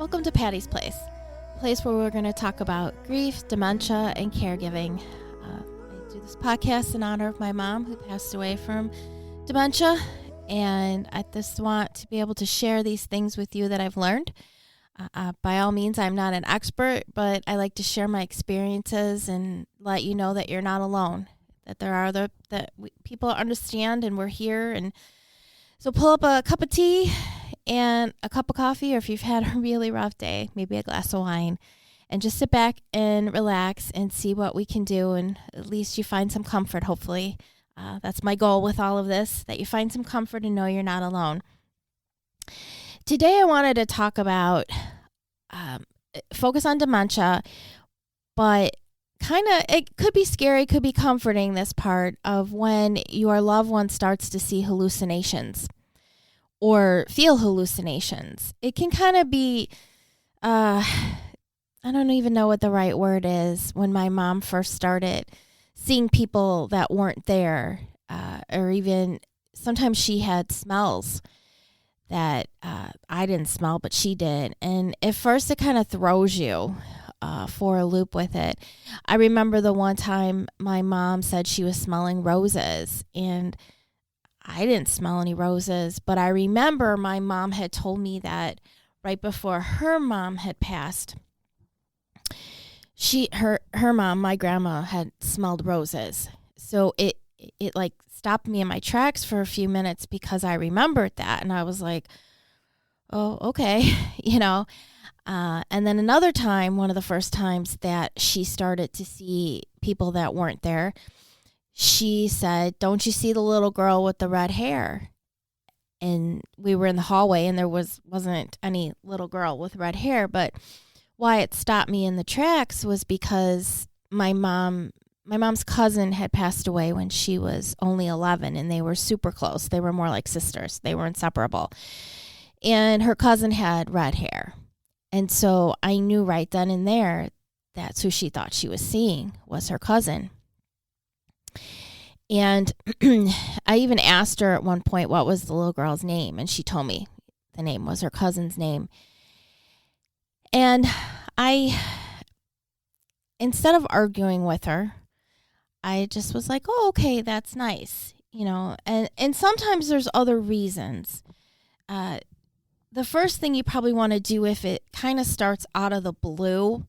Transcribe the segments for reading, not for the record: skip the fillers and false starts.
Welcome to Patty's Place, a place where we're going to talk about grief, dementia, and caregiving. I do this podcast in honor of my mom who passed away from dementia, and I just want to be able to share these things with you that I've learned. By all means, I'm not an expert, but I like to share my experiences and let you know that you're not alone, that there are people understand and we're here. And so pull up a cup of tea and a cup of coffee, or if you've had a really rough day, maybe a glass of wine, and just sit back and relax and see what we can do. And at least you find some comfort, hopefully. That's my goal with all of this, that you find some comfort and know you're not alone. Today I wanted to talk about, focus on dementia, but it could be scary, could be comforting, this part of when your loved one starts to see hallucinations or feel hallucinations. It can kind of be, I don't even know what the right word is, when my mom first started seeing people that weren't there, or even sometimes she had smells that I didn't smell, but she did. And at first it kind of throws you for a loop with it. I remember the one time my mom said she was smelling roses, and I didn't smell any roses, but I remember my mom had told me that right before her mom had passed, her mom, my grandma, had smelled roses. So it like stopped me in my tracks for a few minutes because I remembered that, and I was like, oh, okay, and then another time, one of the first times that she started to see people that weren't there, she said, "Don't you see the little girl with the red hair?" And we were in the hallway, and there wasn't any little girl with red hair. But why it stopped me in the tracks was because my mom's cousin had passed away when she was only 11, and they were super close. They were more like sisters. They were inseparable. And her cousin had red hair. And so I knew right then and there that's who she thought she was seeing, was her cousin. And I even asked her at one point what was the little girl's name, and she told me the name was her cousin's name. And instead of arguing with her, I just was like, oh, okay, that's nice, and sometimes there's other reasons. The first thing you probably want to do, if it kind of starts out of the blue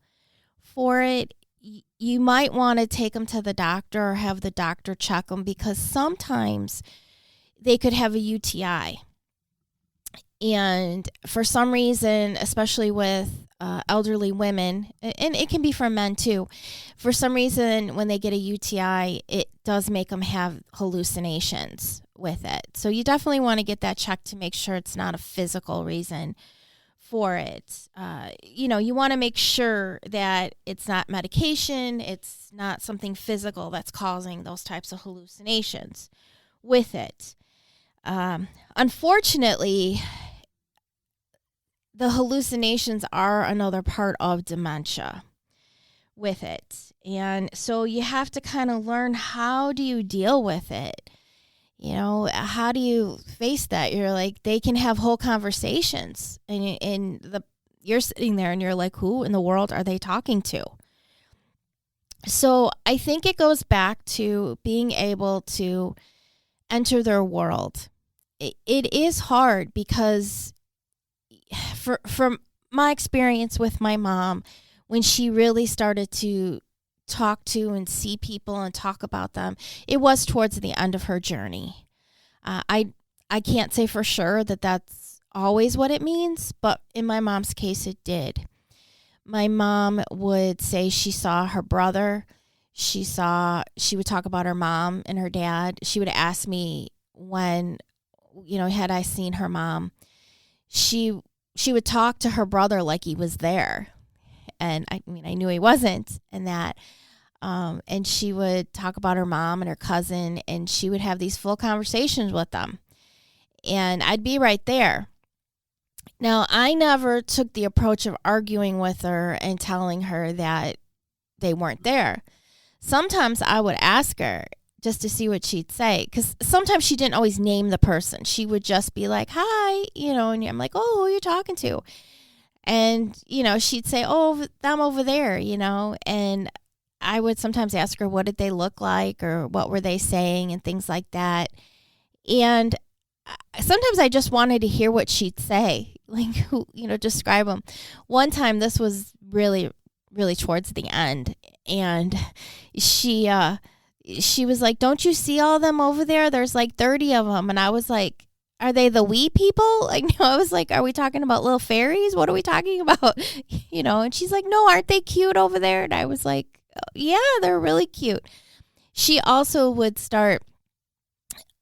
for it, you might want to take them to the doctor or have the doctor check them, because sometimes they could have a UTI. And for some reason, especially with elderly women, and it can be for men too, for some reason when they get a UTI, it does make them have hallucinations with it. So you definitely want to get that checked to make sure it's not a physical reason for it. You want to make sure that it's not medication, it's not something physical that's causing those types of hallucinations with it. Unfortunately, the hallucinations are another part of dementia with it. And so you have to kind of learn, how do you deal with it? How do you face that? You're like, they can have whole conversations, and you're sitting there and you're like, who in the world are they talking to? So I think it goes back to being able to enter their world. It is hard because from my experience with my mom, when she really started to talk to and see people and talk about them, it was towards the end of her journey. I can't say for sure that that's always what it means, but in my mom's case, it did. My mom would say she saw her brother. She would talk about her mom and her dad. She would ask me when, had I seen her mom. She would talk to her brother like he was there. And I knew he wasn't, and that. And she would talk about her mom and her cousin, and she would have these full conversations with them. And I'd be right there. Now, I never took the approach of arguing with her and telling her that they weren't there. Sometimes I would ask her just to see what she'd say, because sometimes she didn't always name the person. She would just be like, hi, and I'm like, oh, who are you talking to? And, she'd say, oh, them over there, and I would sometimes ask her, what did they look like or what were they saying and things like that. And sometimes I just wanted to hear what she'd say, like, describe them. One time, this was really, really towards the end, and she was like, don't you see all of them over there? There's like 30 of them. And I was like, are they the wee people? Like, no, I was like, are we talking about little fairies? What are we talking about? And she's like, no, aren't they cute over there? And I was like, yeah, they're really cute. She also would start,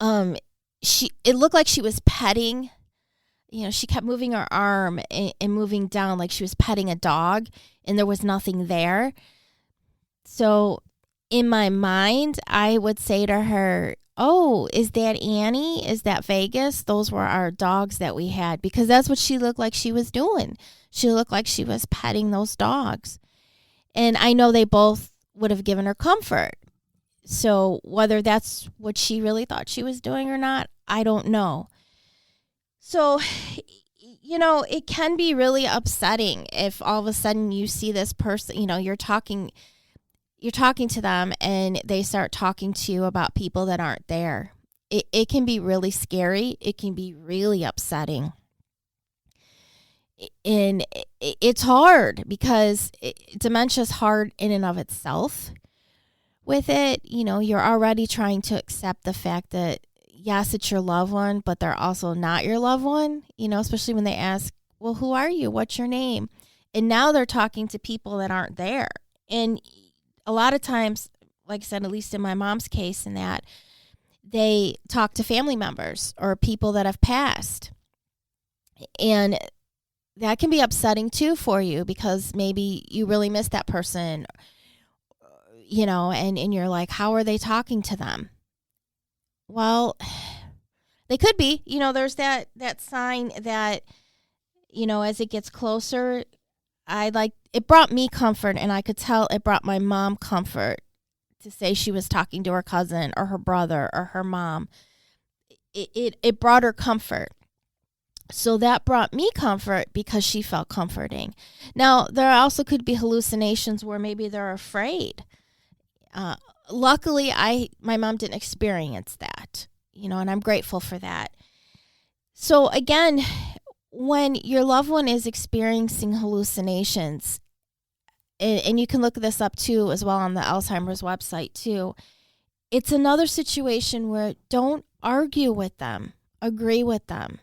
it looked like she was petting, she kept moving her arm and moving down like she was petting a dog, and there was nothing there. So in my mind, I would say to her, oh, is that Annie? Is that Vegas? Those were our dogs that we had, because that's what she looked like she was doing. She looked like she was petting those dogs. And I know they both would have given her comfort. So whether that's what she really thought she was doing or not, I don't know. So, it can be really upsetting if all of a sudden you see this person, you're talking to them and they start talking to you about people that aren't there. It can be really scary. It can be really upsetting. And it's hard because dementia is hard in and of itself. With it, you're already trying to accept the fact that, yes, it's your loved one, but they're also not your loved one, especially when they ask, well, who are you? What's your name? And now they're talking to people that aren't there. And a lot of times, like I said, at least in my mom's case, in that they talk to family members or people that have passed. And that can be upsetting too for you, because maybe you really miss that person, and you're like, how are they talking to them? Well, they could be, there's that sign that, as it gets closer, it brought me comfort, and I could tell it brought my mom comfort to say she was talking to her cousin or her brother or her mom. It brought her comfort. So that brought me comfort because she felt comforting. Now, there also could be hallucinations where maybe they're afraid. Luckily, my mom didn't experience that, and I'm grateful for that. So again, when your loved one is experiencing hallucinations, and you can look this up too as well on the Alzheimer's website too, it's another situation where don't argue with them, agree with them.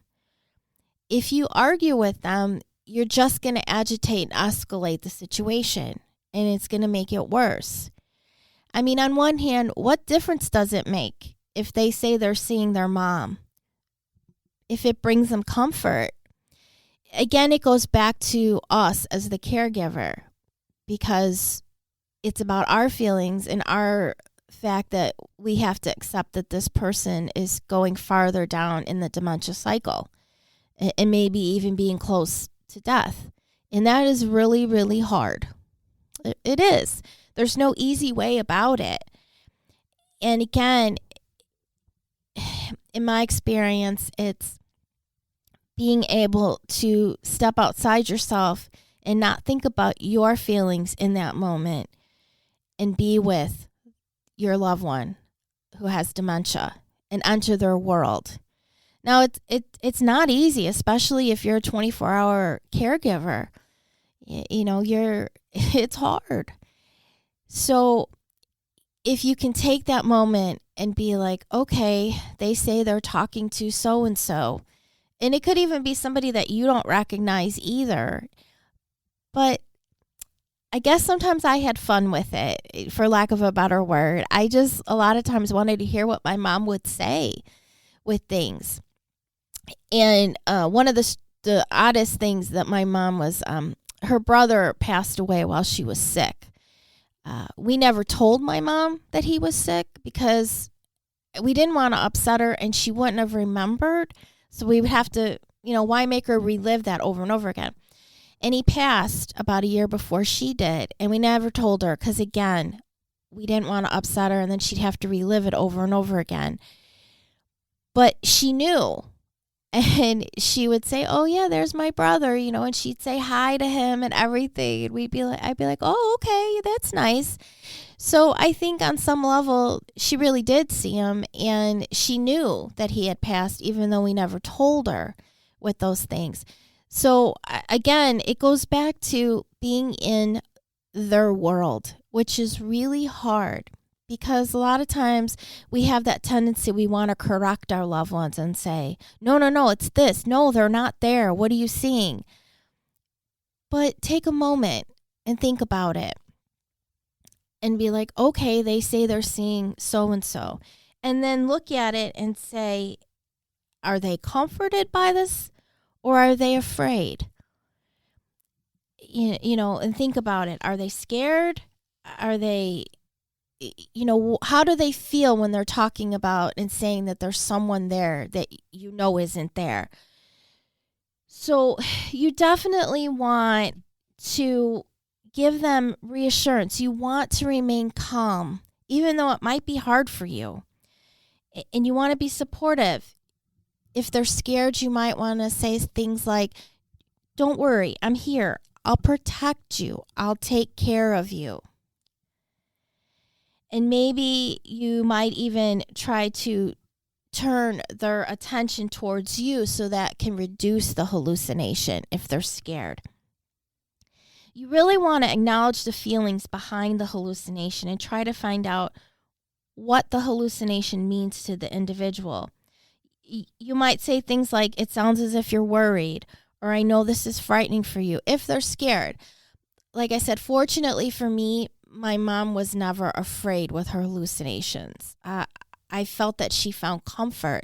If you argue with them, you're just going to agitate and escalate the situation, and it's going to make it worse. I mean, on one hand, what difference does it make if they say they're seeing their mom? If it brings them comfort. Again, it goes back to us as the caregiver, because it's about our feelings and our fact that we have to accept that this person is going farther down in the dementia cycle and maybe even being close to death. And that is really, really hard. It is. There's no easy way about it. And again, in my experience, it's being able to step outside yourself and not think about your feelings in that moment and be with your loved one who has dementia and enter their world. Now, it's not easy, especially if you're a 24-hour caregiver. It's hard. So if you can take that moment and be like, okay, they say they're talking to so-and-so, and it could even be somebody that you don't recognize either. But I guess sometimes I had fun with it, for lack of a better word. I just a lot of times wanted to hear what my mom would say with things. And one of the oddest things that my mom was, her brother passed away while she was sick. We never told my mom that he was sick because we didn't want to upset her, and she wouldn't have remembered. So we would have to, why make her relive that over and over again? And he passed about a year before she did, and we never told her because, again, we didn't want to upset her, and then she'd have to relive it over and over again. But she knew. And she would say, "Oh yeah, there's my brother," and she'd say hi to him and everything. And I'd be like, "Oh, okay, that's nice." So I think on some level, she really did see him, and she knew that he had passed, even though we never told her with those things. So again, it goes back to being in their world, which is really hard. Because a lot of times we have that tendency, we want to correct our loved ones and say, no, no, no, it's this. No, they're not there. What are you seeing? But take a moment and think about it and be like, okay, they say they're seeing so-and-so. And then look at it and say, are they comforted by this or are they afraid? And think about it. Are they scared? Are they... how do they feel when they're talking about and saying that there's someone there that isn't there? So you definitely want to give them reassurance. You want to remain calm, even though it might be hard for you. And you want to be supportive. If they're scared, you might want to say things like, "Don't worry, I'm here. I'll protect you. I'll take care of you." And maybe you might even try to turn their attention towards you so that can reduce the hallucination if they're scared. You really want to acknowledge the feelings behind the hallucination and try to find out what the hallucination means to the individual. You might say things like, "It sounds as if you're worried," or "I know this is frightening for you," if they're scared. Like I said, fortunately for me, my mom was never afraid with her hallucinations. I felt that she found comfort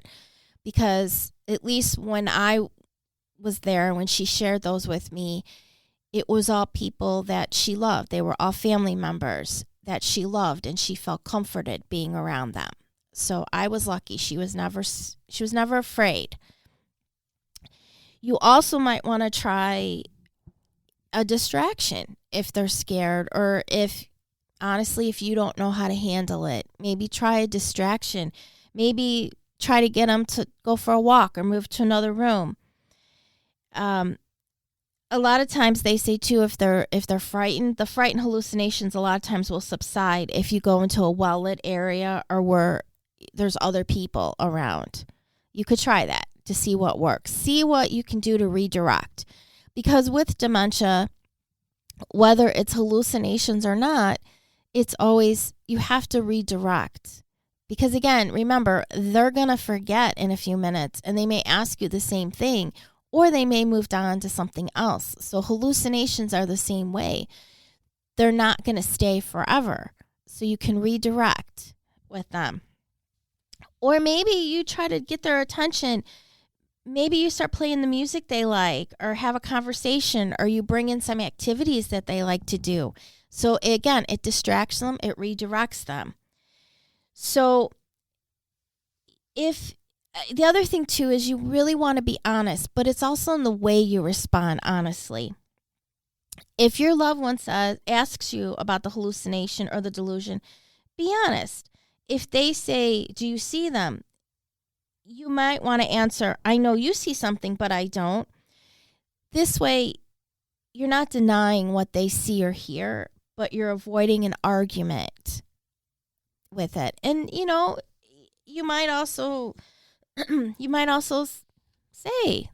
because at least when I was there, when she shared those with me, it was all people that she loved. They were all family members that she loved, and she felt comforted being around them. So I was lucky. She was never afraid. You also might want to try a distraction if they're scared, or if you don't know how to handle it. Maybe try a distraction. Maybe try to get them to go for a walk or move to another room. A lot of times they say too, if they're frightened, the frightened hallucinations a lot of times will subside if you go into a well-lit area or where there's other people around. You could try that to see what works. See what you can do to redirect. Because with dementia, whether it's hallucinations or not, it's always, you have to redirect. Because again, remember, they're going to forget in a few minutes and they may ask you the same thing, or they may move on to something else. So hallucinations are the same way. They're not going to stay forever. So you can redirect with them. Or maybe you try to get their attention. Maybe you start playing the music they like, or have a conversation, or you bring in some activities that they like to do. So again, it distracts them, it redirects them. So the other thing too is you really want to be honest, but it's also in the way you respond honestly. If your loved one asks you about the hallucination or the delusion, be honest. If they say, "Do you see them?" you might want to answer, "I know you see something, but I don't." This way, you're not denying what they see or hear, but you're avoiding an argument with it. And, you might also say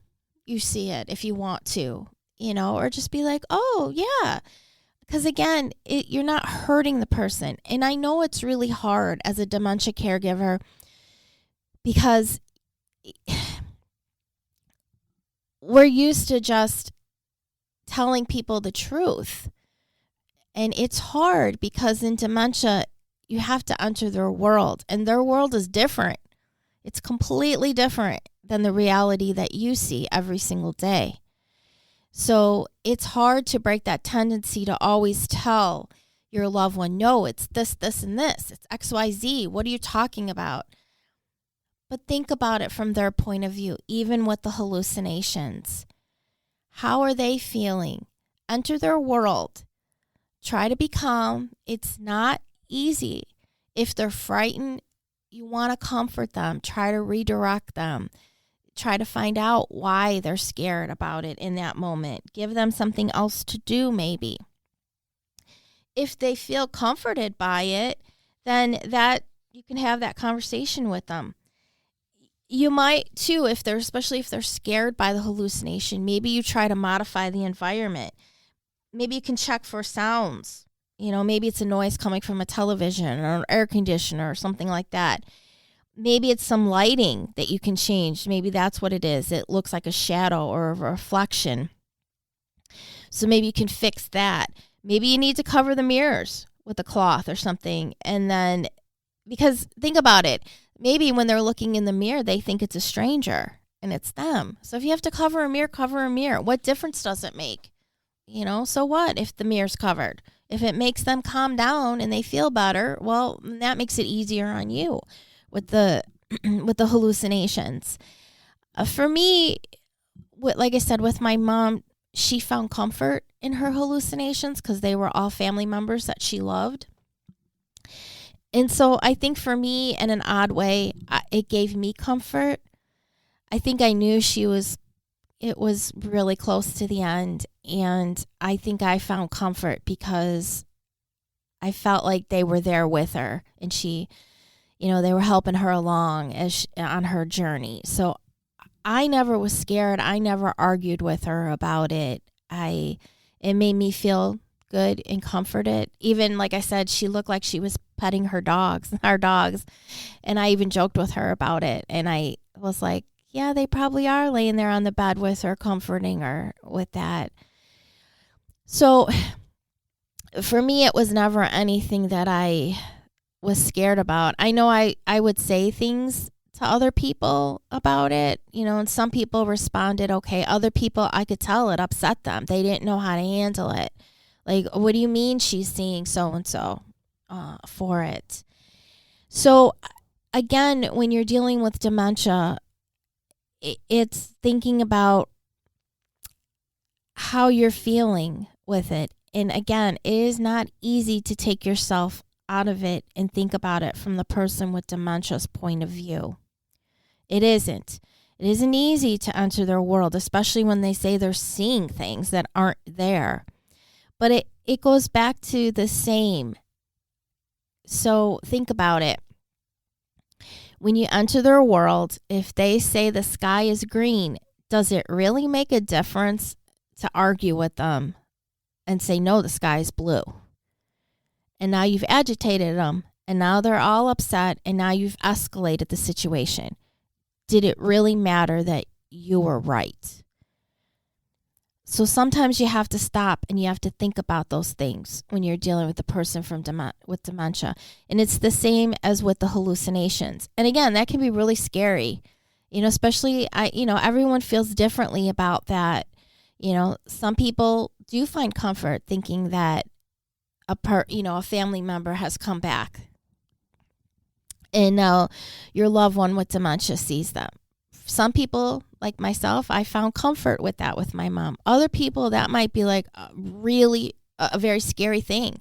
you see it if you want to, or just be like, "Oh, yeah." Because again, you're not hurting the person. And I know it's really hard as a dementia caregiver because we're used to just telling people the truth. And it's hard because in dementia, you have to enter their world. And their world is different. It's completely different than the reality that you see every single day. So it's hard to break that tendency to always tell your loved one, "No, it's this, this, and this. It's XYZ. What are you talking about?" But think about it from their point of view, even with the hallucinations. How are they feeling? Enter their world. Try to be calm. It's not easy. If they're frightened, you want to comfort them. Try to redirect them. try to find out why they're scared about it in that moment. Give them something else to do, maybe. If they feel comforted by it, then that you can have that conversation with them. You might too, especially if they're scared by the hallucination, maybe you try to modify the environment. Maybe you can check for sounds. Maybe it's a noise coming from a television or an air conditioner or something like that. Maybe it's some lighting that you can change. Maybe that's what it is. It looks like a shadow or a reflection. So maybe you can fix that. Maybe you need to cover the mirrors with a cloth or something. And then, because think about it, maybe when they're looking in the mirror, they think it's a stranger and it's them. So if you have to cover a mirror, cover a mirror. What difference does it make? So what if the mirror's covered? If it makes them calm down and they feel better, well, that makes it easier on you with the with the hallucinations. For me, like I said, with my mom, she found comfort in her hallucinations because they were all family members that she loved. And so I think for me, in an odd way, it gave me comfort. I think I knew it was really close to the end. And I think I found comfort because I felt like they were there with her and she, they were helping her along on her journey. So I never was scared. I never argued with her about it. It made me feel good and comforted. Even like I said, she looked like she was petting our dogs. And I even joked with her about it. And I was like, yeah, they probably are laying there on the bed with her, comforting her with that. So for me, it was never anything that I was scared about. I know I would say things to other people about it, and some people responded okay. Other people, I could tell it upset them. They didn't know how to handle it. Like, what do you mean she's seeing so-and-so for it? So again, when you're dealing with dementia, it's thinking about how you're feeling with it. And again, it is not easy to take yourself out of it and think about it from the person with dementia's point of view. It isn't. It isn't easy to enter their world, especially when they say they're seeing things that aren't there. But it goes back to the same. So think about it. When you enter their world, if they say the sky is green, does it really make a difference to argue with them and say, no, the sky is blue? And now you've agitated them, and now they're all upset, and now you've escalated the situation. Did it really matter that you were right? So sometimes you have to stop and you have to think about those things when you're dealing with a person with dementia. And it's the same as with the hallucinations. And again, that can be really scary, especially, everyone feels differently about that. Some people do find comfort thinking that a family member has come back. And now your loved one with dementia sees them. Some people, like myself, I found comfort with that with my mom. Other people, that might be like a very scary thing.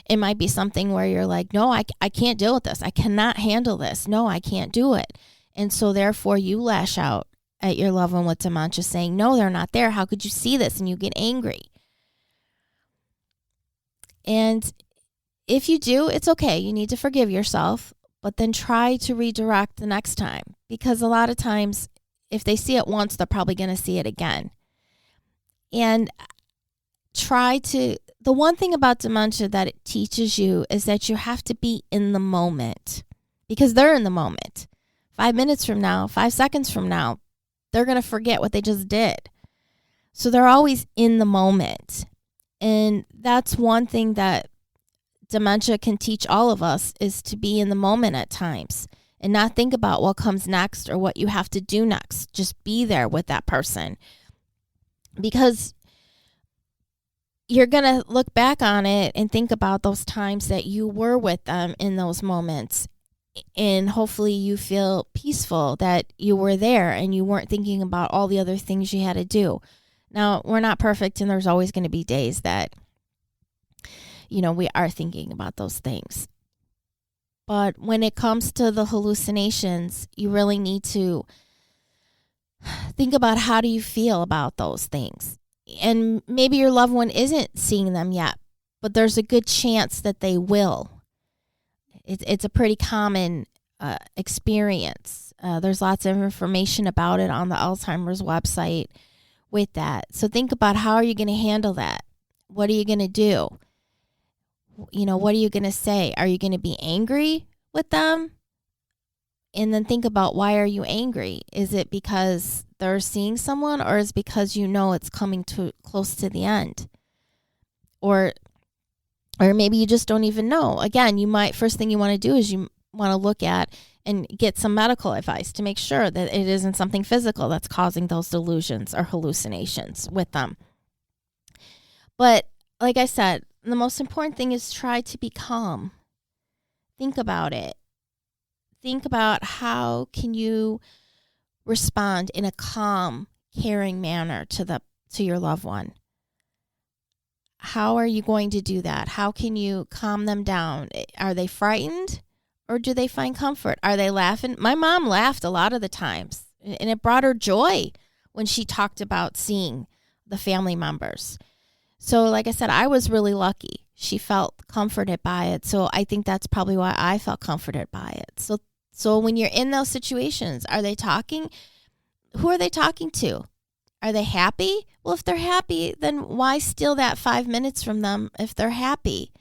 It might be something where you're like, no, I can't deal with this. I cannot handle this. No, I can't do it. And so therefore you lash out at your loved one with dementia saying, no, they're not there. How could you see this? And you get angry. And if you do, it's okay. You need to forgive yourself, but then try to redirect the next time, because a lot of times if they see it once, they're probably going to see it again. And the one thing about dementia that it teaches you is that you have to be in the moment, because they're in the moment. 5 minutes from now, 5 seconds from now, they're going to forget what they just did. So they're always in the moment. And that's one thing that dementia can teach all of us, is to be in the moment at times and not think about what comes next or what you have to do next. Just be there with that person, because you're going to look back on it and think about those times that you were with them in those moments. And hopefully you feel peaceful that you were there and you weren't thinking about all the other things you had to do. Now, we're not perfect, and there's always going to be days that, we are thinking about those things. But when it comes to the hallucinations, you really need to Think about, how do you feel about those things? And maybe your loved one isn't seeing them yet, but there's a good chance that they will. It's a pretty common experience. There's lots of information about it on the Alzheimer's website with that. So think about, how are you going to handle that? What are you going to do? What are you going to say? Are you going to be angry with them? And then think about, why are you angry? Is it because they're seeing someone, or is it because it's coming too close to the end? Or maybe you just don't even know. Again, first thing you want to do is you want to look at and get some medical advice to make sure that it isn't something physical that's causing those delusions or hallucinations with them. But like I said, the most important thing is try to be calm. Think about it. Think about, how can you respond in a calm, caring manner to your loved one. How are you going to do that? How can you calm them down? Are they frightened, or do they find comfort? Are they laughing? My mom laughed a lot of the times, and it brought her joy when she talked about seeing the family members. So like I said, I was really lucky. She felt comforted by it. So I think that's probably why I felt comforted by it. So when you're in those situations, are they talking? Who are they talking to? Are they happy? Well, if they're happy, then why steal that 5 minutes from them if they're happy?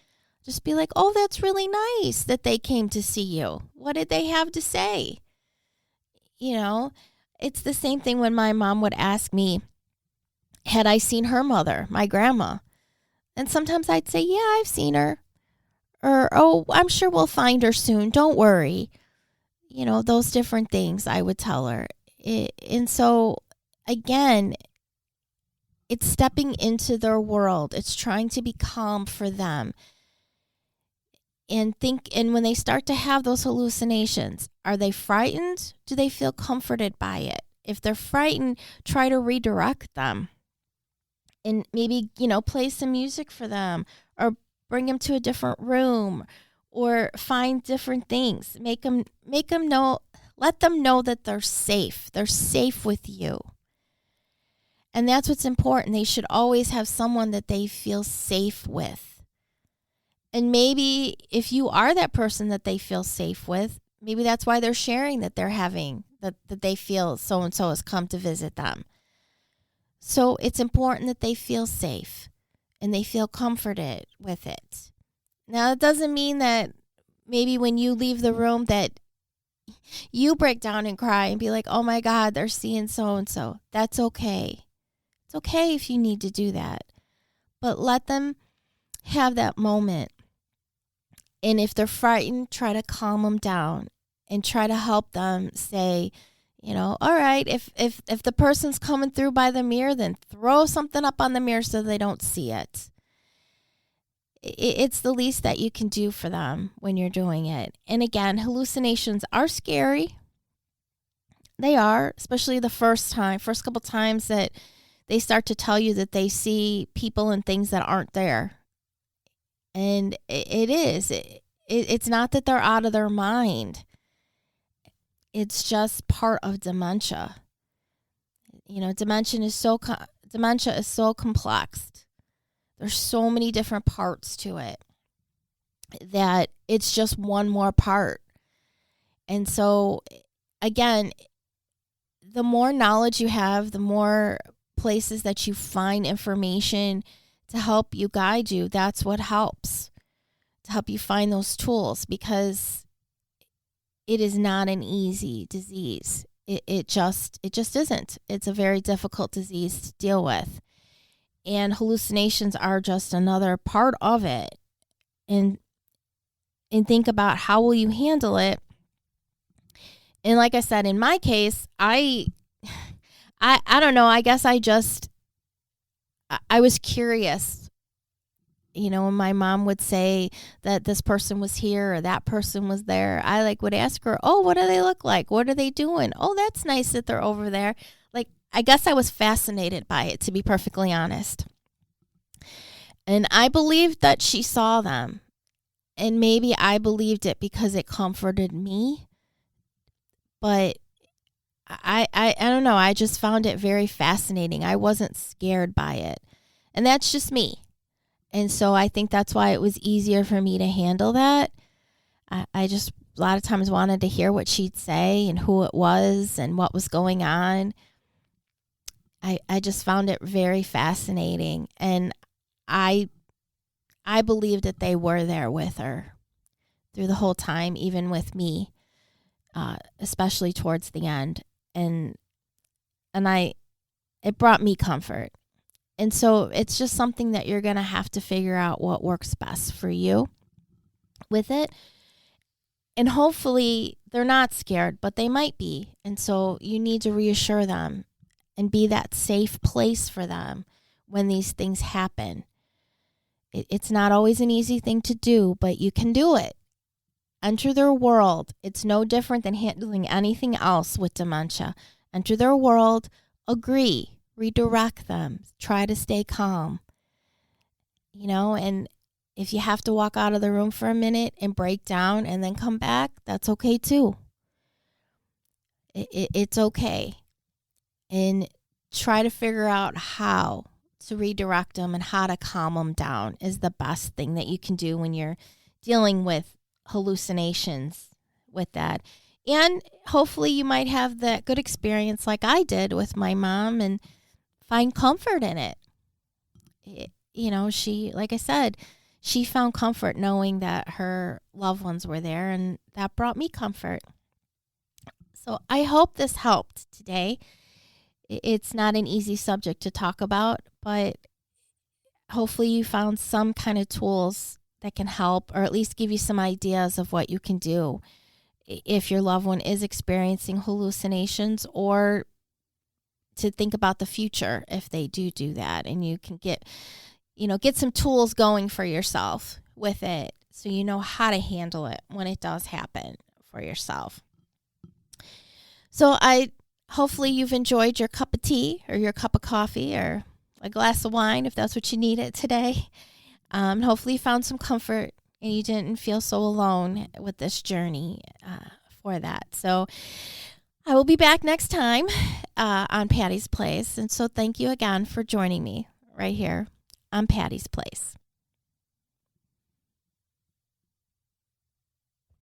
Just be like, oh, that's really nice that they came to see you. What did they have to say? It's the same thing when my mom would ask me, had I seen her mother, my grandma? And sometimes I'd say, yeah, I've seen her. Or, oh, I'm sure we'll find her soon. Don't worry. Those different things I would tell her. And so, again, it's stepping into their world. It's trying to be calm for them. And when they start to have those hallucinations, are they frightened? Do they feel comforted by it? If they're frightened, try to redirect them. And maybe, play some music for them, or bring them to a different room, or find different things. Make them know, let them know that they're safe. They're safe with you. And that's what's important. They should always have someone that they feel safe with. And maybe if you are that person that they feel safe with, maybe that's why they're sharing that they're having, that they feel so-and-so has come to visit them. So it's important that they feel safe and they feel comforted with it. Now, it doesn't mean that maybe when you leave the room that you break down and cry and be like, oh my God, they're seeing so-and-so. That's okay. It's okay if you need to do that. But let them have that moment. And if they're frightened, try to calm them down and try to help them say, all right, if the person's coming through by the mirror, then throw something up on the mirror so they don't see it. It's the least that you can do for them when you're doing it. And again, hallucinations are scary. They are, especially the first couple times that they start to tell you that they see people and things that aren't there. And it is. It's not that they're out of their mind. It's just part of dementia. Dementia is so complex. There's so many different parts to it that it's just one more part. And so, again, the more knowledge you have, the more places that you find information to help you, guide you, that's what helps to help you find those tools, because it is not an easy disease. It just isn't. It's a very difficult disease to deal with. And hallucinations are just another part of it. And think about, how will you handle it? And like I said, in my case, I don't know. I guess I was curious. When my mom would say that this person was here or that person was there, I would ask her, oh, what do they look like? What are they doing? Oh, that's nice that they're over there. I guess I was fascinated by it, to be perfectly honest. And I believed that she saw them. And maybe I believed it because it comforted me. But I don't know. I just found it very fascinating. I wasn't scared by it. And that's just me. And so I think that's why it was easier for me to handle that. I just a lot of times wanted to hear what she'd say and who it was and what was going on. I just found it very fascinating. And I believed that they were there with her through the whole time, even with me, especially towards the end. And it brought me comfort. And so it's just something that you're going to have to figure out what works best for you with it. And hopefully they're not scared, but they might be. And so you need to reassure them and be that safe place for them when these things happen. It's not always an easy thing to do, but you can do it. Enter their world. It's no different than handling anything else with dementia. Enter their world, agree, redirect them, try to stay calm. And if you have to walk out of the room for a minute and break down and then come back, that's okay too. It's okay. And try to figure out how to redirect them and how to calm them down is the best thing that you can do when you're dealing with hallucinations with that. And hopefully you might have that good experience like I did with my mom and find comfort in it. She, like I said, she found comfort knowing that her loved ones were there, and that brought me comfort. So I hope this helped today. It's not an easy subject to talk about, but hopefully you found some kind of tools that can help, or at least give you some ideas of what you can do if your loved one is experiencing hallucinations, or to think about the future if they do that, and you can get some tools going for yourself with it so you know how to handle it when it does happen for yourself. So hopefully you've enjoyed your cup of tea or your cup of coffee or a glass of wine if that's what you needed today. Hopefully you found some comfort and you didn't feel so alone with this journey for that. So I will be back next time on Patty's Place. And so thank you again for joining me right here on Patty's Place.